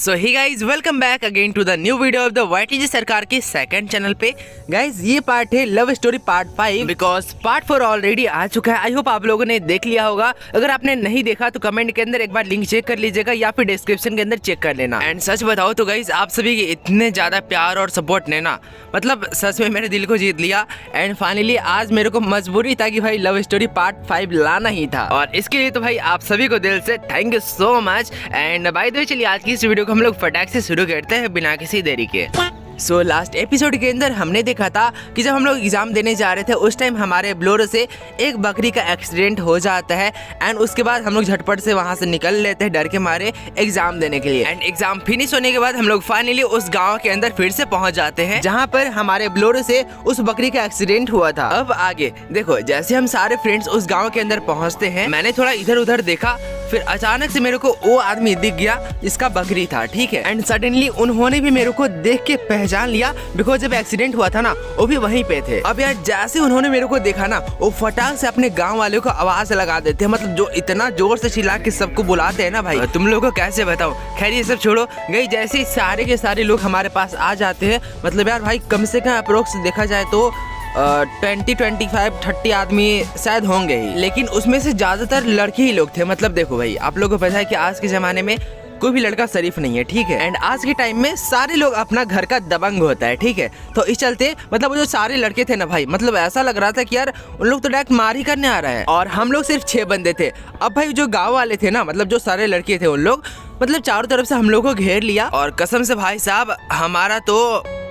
So hi guys welcome back again to the new video of the YTG Sarkar के second channel पे। Guys ये part है love story part 5 because part 4 already आ चुका है। I hope आप लोगों ने देख लिया होगा। अगर आपने नहीं देखा तो कमेंट के अंदर एक बार लिंक चेक कर लीजिएगा या फिर डिस्क्रिप्शन के अंदर चेक कर लेना। एंड सच बताओ तो गाइज आप सभी के इतने ज्यादा प्यार और सपोर्ट ने ना मतलब सच में मेरे दिल को जीत लिया। एंड फाइनली आज मेरे को मजबूरी था कि भाई लव स्टोरी पार्ट 5 लाना ही था और इसके लिए तो भाई आप सभी को दिल से thank you so much. And by the way चलिए आज की इस वीडियो को हम लोग फटाक से शुरू करते हैं बिना किसी देरी के। सो लास्ट एपिसोड के अंदर हमने देखा था कि जब हम लोग एग्जाम देने जा रहे थे उस टाइम हमारे ब्लोरो से एक बकरी का एक्सीडेंट हो जाता है। एंड उसके बाद हम लोग झटपट से वहां से निकल लेते हैं डर के मारे एग्जाम देने के लिए। एंड एग्जाम फिनिश होने के बाद हम लोग फाइनली उस गांव के अंदर फिर से पहुंच जाते हैं जहां पर हमारे ब्लोरो से उस बकरी का एक्सीडेंट हुआ था। अब आगे देखो, जैसे हम सारे फ्रेंड्स उस गाँव के अंदर पहुँचते हैं मैंने थोड़ा इधर उधर देखा, फिर अचानक से मेरे को वो आदमी दिख गया जिसका बकरी था, ठीक है। एंड सडनली उन्होंने भी मेरे को देख के पहचान लिया बिकॉज जब एक्सीडेंट हुआ था ना वो भी वहीं पे थे। अब यार जैसे उन्होंने मेरे को देखा ना वो फटाक से अपने गांव वालों को आवाज लगा देते हैं, मतलब जो इतना जोर से चिल्ला के सबको बुलाते हैं ना भाई, तुम लोगों को कैसे बताओ। खैर ये सब छोड़ो, गई जैसे सारे के सारे लोग हमारे पास आ जाते हैं, मतलब यार भाई कम से कम अप्रोक्स देखा जाए तो 20-25-30 आदमी शायद होंगे ही, लेकिन उसमें से ज्यादातर लड़के ही लोग थे। मतलब देखो भाई आप लोगों को पता है कि आज के जमाने में कोई भी लड़का शरीफ नहीं है, ठीक है। एंड आज के टाइम में सारे लोग अपना घर का दबंग होता है, ठीक है। तो इस चलते मतलब वो जो सारे लड़के थे ना भाई, मतलब ऐसा लग रहा था कि यार उन लोग तो डायरेक्ट मार ही करने आ रहा है और हम लोग सिर्फ 6 बंदे थे। अब भाई जो गाँव वाले थे ना, मतलब जो सारे लड़के थे उन लोग मतलब चारों तरफ से हम लोग को घेर लिया और कसम से भाई साहब हमारा तो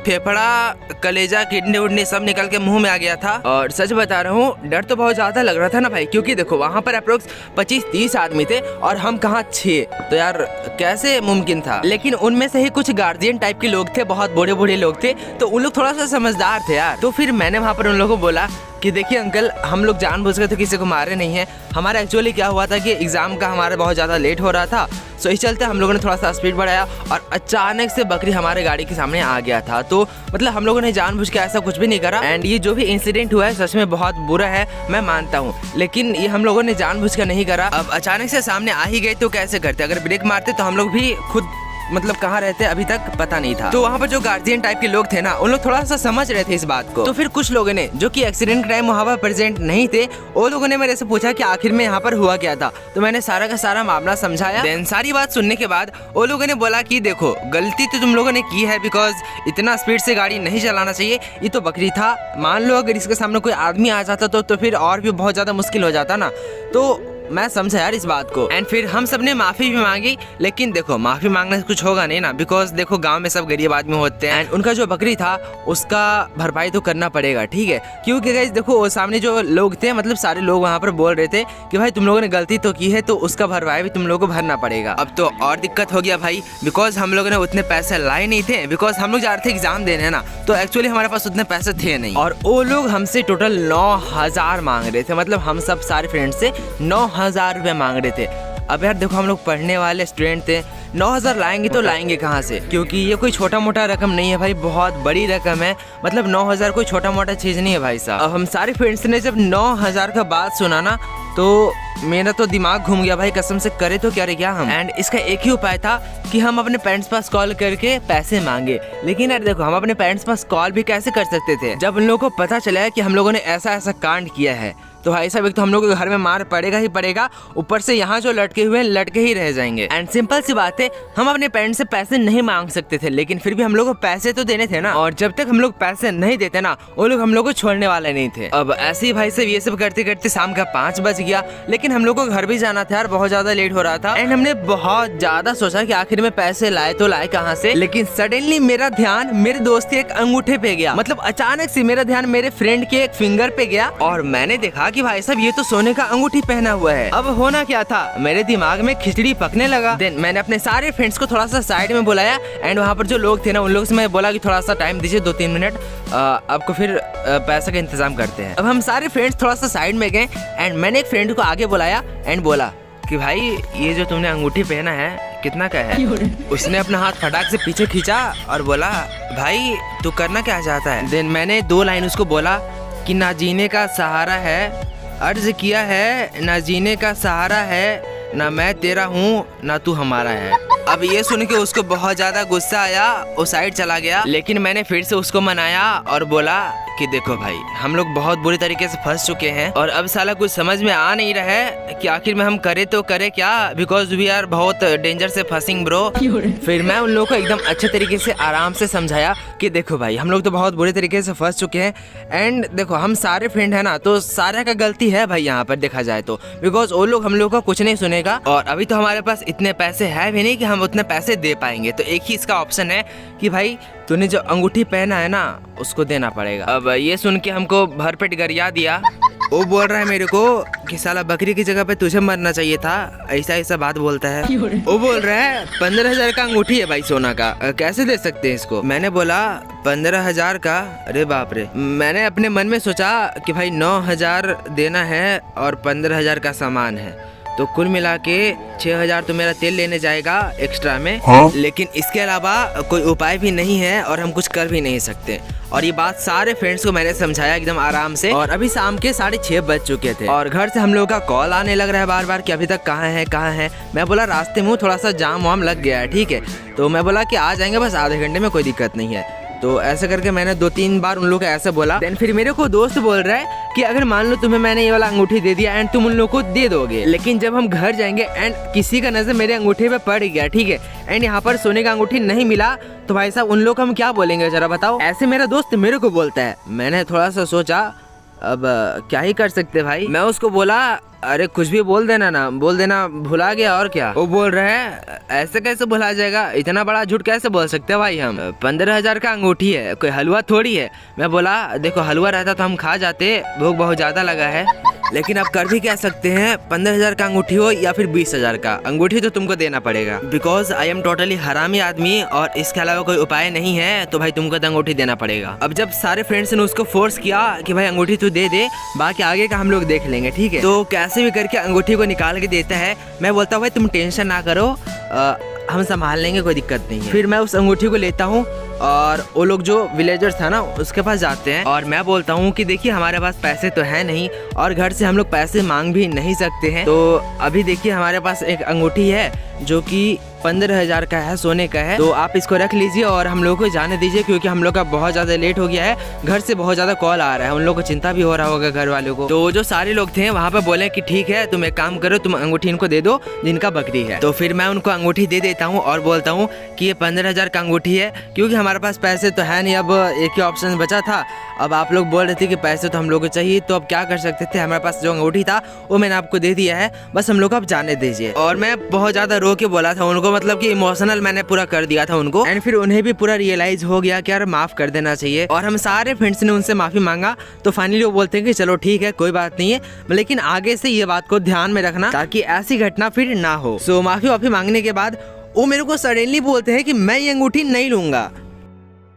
फेफड़ा कलेजा किडनी उडनी सब निकल के मुंह में आ गया था। और सच बता रहा हूँ डर तो बहुत ज्यादा लग रहा था ना भाई, क्योंकि देखो वहाँ पर अप्रोक्स 25-30 आदमी थे और हम कहाँ 6, तो यार कैसे मुमकिन था। लेकिन उनमें से ही कुछ गार्जियन टाइप के लोग थे, बहुत बड़े बूढ़े लोग थे, तो उन लोग थोड़ा सा समझदार थे यार। तो फिर मैंने वहाँ पर उन लोगों को बोला कि देखिए अंकल हम लोग जानबूझ के तो किसी को मारे नहीं है, हमारा एक्चुअली क्या हुआ था कि एग्जाम का हमारा बहुत ज़्यादा लेट हो रहा था। सो इस चलते हम लोगों ने थोड़ा सा स्पीड बढ़ाया और अचानक से बकरी हमारे गाड़ी के सामने आ गया था। तो मतलब हम लोगों ने जानबूझ के ऐसा कुछ भी नहीं करा। एंड ये जो भी इंसिडेंट हुआ है सच में बहुत बुरा है, मैं मानता हूँ, लेकिन ये हम लोगों ने जानबूझ के नहीं करा। अब अचानक से सामने आ ही गए तो कैसे करते, अगर ब्रेक मारते तो हम लोग भी खुद मतलब कहाँ रहते अभी तक पता नहीं था। तो वहाँ पर जो गार्जियन टाइप के लोग थे ना उन लोग थोड़ा सा समझ रहे थे इस बात को। तो फिर कुछ लोगों ने जो कि एक्सीडेंट टाइम वहाँ पर प्रेजेंट नहीं थे वो लोगों ने मेरे से पूछा कि आखिर में यहाँ पर हुआ क्या था। तो मैंने सारा का सारा मामला समझाया। देन सारी बात सुनने के बाद वो लोगों ने बोला कि देखो गलती तो तुम लोगों ने की है बिकॉज इतना स्पीड से गाड़ी नहीं चलाना चाहिए, ये तो बकरी था। मान लो अगर इसके सामने कोई आदमी आ जाता तो फिर और भी बहुत ज्यादा मुश्किल हो जाता ना। तो मैं समझा यार इस बात को। एंड फिर हम सब ने माफी भी मांगी, लेकिन देखो माफी मांगने से कुछ होगा नहीं ना, बिकॉज देखो गांव में सब गरीब आदमी होते हैं। एंड उनका जो बकरी था उसका भरपाई तो करना पड़ेगा, ठीक है। क्योंकि गाइस देखो वो सामने जो लोग थे मतलब सारे लोग वहाँ पर बोल रहे थे कि भाई तुम लोगों ने गलती तो की है तो उसका भरपाई भी तुम लोगों को भरना पड़ेगा। अब तो और दिक्कत हो गया भाई, बिकॉज हम लोगों ने उतने पैसे लाए नहीं थे, बिकॉज हम लोग जा रहे थे एग्जाम देने ना, तो एक्चुअली हमारे पास उतने पैसे थे नहीं। और वो लोग हमसे टोटल 9,000 मांग रहे थे, मतलब हम सब सारे फ्रेंड से 9,000 रुपये मांग रहे थे। अब यार देखो हम लोग पढ़ने वाले स्टूडेंट थे, 9,000 लाएंगे तो लाएंगे कहाँ से, क्योंकि ये कोई छोटा मोटा रकम नहीं है भाई, बहुत बड़ी रकम है। मतलब 9,000 कोई छोटा मोटा चीज नहीं है भाई साहब। अब हम सारे फ्रेंड्स ने जब 9,000 का बात सुना ना तो मेरा तो दिमाग घूम गया भाई, कसम से करे तो क्या रे क्या हम। एंड इसका एक ही उपाय था कि हम अपने पेरेंट्स पास कॉल करके पैसे मांगे। लेकिन यार देखो हम अपने पेरेंट्स पास कॉल भी कैसे कर सकते थे जब उन लोगों को पता चला है कि हम लोगों ने ऐसा ऐसा कांड किया है। तो भाई साहब एक तो हम लोग के घर में मार पड़ेगा ही पड़ेगा, ऊपर से यहाँ जो लटके हुए हैं लटके ही रह जाएंगे। एंड सिंपल सी बात है हम अपने पेरेंट्स से पैसे नहीं मांग सकते थे, लेकिन फिर भी हम लोग को पैसे तो देने थे ना, और जब तक हम लोग पैसे नहीं देते ना वो लोग हम लोग को छोड़ने वाले नहीं थे। अब ऐसे ही भाई साहब ये सब करते करते शाम का 5 बज गया, लेकिन हम लोग को घर भी जाना था यार, बहुत ज्यादा लेट हो रहा था। एंड हमने बहुत ज्यादा सोचा कि आखिर में पैसे लाए तो लाए कहाँ से, लेकिन सडनली मेरा ध्यान मेरे दोस्त के एक अंगूठे पे गया। मतलब अचानक से मेरा ध्यान मेरे फ्रेंड के एक फिंगर पे गया और मैंने देखा कि भाई साहब ये तो सोने का अंगूठी पहना हुआ है। अब होना क्या था, मेरे दिमाग में खिचड़ी पकने लगा। देन मैंने अपने सारे फ्रेंड्स को थोड़ा सा साइड में बुलाया एंड वहाँ पर जो लोग थे ना उन लोगों से मैं बोला कि थोड़ा सा टाइम दीजिए 2-3 मिनट, आपको फिर पैसे का इंतजाम करते हैं। अब हम सारे फ्रेंड्स थोड़ा सा साइड में गए एंड मैंने एक फ्रेंड को आगे बुलाया एंड बोला कि भाई ये जो तुमने अंगूठी पहना है कितना का है। उसने अपना हाथ फटाक से पीछे खींचा और बोला भाई तू करना क्या चाहता है। देन मैंने 2 लाइन उसको बोला कि ना जीने का सहारा है, अर्ज किया है ना जीने का सहारा है, ना मैं तेरा हूँ ना तू हमारा है। अब ये सुन के उसको बहुत ज्यादा गुस्सा आया, वो साइड चला गया। लेकिन मैंने फिर से उसको मनाया और बोला कि देखो भाई, हम लोग बहुत बुरी तरीके से फंस चुके हैं और अब साला कुछ समझ में आ नहीं रहा है कि आखिर में हम करे तो करे क्या, बिकॉज वी आर बहुत डेंजर से फंसिंग ब्रो। फिर मैं उन लोगों को एकदम अच्छे तरीके से आराम से समझाया कि देखो भाई, हम लोग तो बहुत बुरे तरीके से फंस चुके हैं एंड देखो हम सारे फ्रेंड है ना, तो सारे का गलती है भाई यहाँ पर देखा जाए तो, बिकॉज वो लोग हम लोग का कुछ नहीं सुनेगा और अभी तो हमारे पास इतने पैसे है भी नहीं कि हम उतने पैसे दे पाएंगे। तो एक ही इसका ऑप्शन है कि भाई तूने जो अंगूठी पहना है ना उसको देना पड़ेगा। अब ये सुन के हमको भरपेट गरिया दिया। वो बोल रहा है मेरे को कि साला बकरी की जगह पे तुझे मरना चाहिए था, ऐसा ऐसा बात बोलता है। वो बोल रहा है 15,000 का अंगूठी है भाई सोना का, कैसे दे सकते हैं इसको। मैंने बोला 15,000 का, अरे बाप रे। मैंने अपने मन में सोचा कि भाई 9,000 देना है और 15,000 का सामान है, तो कुल मिला के 6,000 तो मेरा तेल लेने जाएगा एक्स्ट्रा में। हाँ? लेकिन इसके अलावा कोई उपाय भी नहीं है और हम कुछ कर भी नहीं सकते। और ये बात सारे फ्रेंड्स को मैंने समझाया एकदम आराम से। और अभी शाम के 6:30 बज चुके थे और घर से हम लोगों का कॉल आने लग रहा है बार बार कि अभी तक कहाँ है। मैं बोला रास्ते में थोड़ा सा जाम वाम लग गया है, ठीक है। तो मैं बोला कि आ जाएंगे बस आधे घंटे में, कोई दिक्कत नहीं है। तो ऐसे करके मैंने 2-3 बार उन लोग को ऐसे बोला। देन फिर मेरे को दोस्त बोल रहा है कि अगर मान लो तुम्हें मैंने ये वाला अंगूठी दे दिया एंड तुम उन लोग को दे दोगे, लेकिन जब हम घर जाएंगे एंड किसी का नजर मेरे अंगूठे पे पड़ गया, ठीक है, एंड यहाँ पर सोने का अंगूठी नहीं मिला, तो भाई साहब उन लोग को हम क्या बोलेंगे जरा बताओ। ऐसे मेरा दोस्त मेरे को बोलता है। मैंने थोड़ा सा सोचा अब क्या ही कर सकते भाई। मैं उसको बोला अरे कुछ भी बोल देना भुला गया और क्या। वो बोल रहा है ऐसे कैसे भुला जाएगा, इतना बड़ा झूठ कैसे बोल सकते हैं भाई हम, 15,000 का अंगूठी है, कोई हलवा थोड़ी है। मैं बोला देखो हलवा रहता तो हम खा जाते, भूख बहुत ज्यादा लगा है, लेकिन अब कर भी क्या सकते हैं, 15,000 का अंगूठी हो या फिर 20,000 का, अंगूठी तो तुमको देना पड़ेगा, बिकॉज आई एम टोटली हरामी आदमी और इसके अलावा कोई उपाय नहीं है, तो भाई तुमको तो अंगूठी देना पड़ेगा। अब जब सारे फ्रेंड्स ने उसको फोर्स किया कि भाई अंगूठी तू दे दे, बाकी आगे का हम लोग देख लेंगे, ठीक है। तो कैसे भी करके अंगूठी को निकाल के देता है। मैं बोलता हूँ भाई तुम टेंशन ना करो, हम संभाल लेंगे, कोई दिक्कत नहीं है। फिर मैं उस अंगूठी को लेता हूँ और वो लोग जो विलेजर्स था ना उसके पास जाते हैं और मैं बोलता हूँ कि देखिए हमारे पास पैसे तो है नहीं और घर से हम लोग पैसे मांग भी नहीं सकते हैं, तो अभी देखिए हमारे पास एक अंगूठी है जो कि 15,000 का है, सोने का है, तो आप इसको रख लीजिए और हम लोग को जाने दीजिए, क्योंकि हम लोग का बहुत ज्यादा लेट हो गया है, घर से बहुत ज्यादा कॉल आ रहा है, उन लोग को चिंता भी हो रहा होगा घर वालों को। तो जो सारे लोग थे वहाँ पे बोले कि ठीक है तुम एक काम करो, तुम अंगूठी इनको दे दो जिनका बकरी है। तो फिर मैं उनको अंगूठी दे देता हूँ और बोलता हूँ कि ये 15,000 का अंगूठी है, क्योंकि हमारे पास पैसे तो है नहीं, अब एक ही ऑप्शन बचा था। अब आप लोग बोल रहे थे कि पैसे तो हम लोग को चाहिए, तो अब क्या कर सकते थे, हमारे पास जो अंगूठी था वो मैंने आपको दे दिया है, बस हम लोग अब जाने दीजिए। और मैं बहुत ज्यादा रो के बोला था उनको, मतलब कि इमोशनल मैंने पूरा कर दिया था उनको, एंड फिर उन्हें भी पूरा रियलाइज हो गया कि यार माफ कर देना चाहिए। और हम सारे फ्रेंड्स ने उनसे माफी मांगा, तो फाइनली वो बोलते हैं कि चलो ठीक है कोई बात नहीं है, लेकिन आगे से ये बात को ध्यान में रखना ताकि ऐसी घटना फिर ना हो। सो माफी वाफी मांगने के बाद वो मेरे को सडनली बोलते हैं कि मैं ये अंगूठी नहीं लूंगा।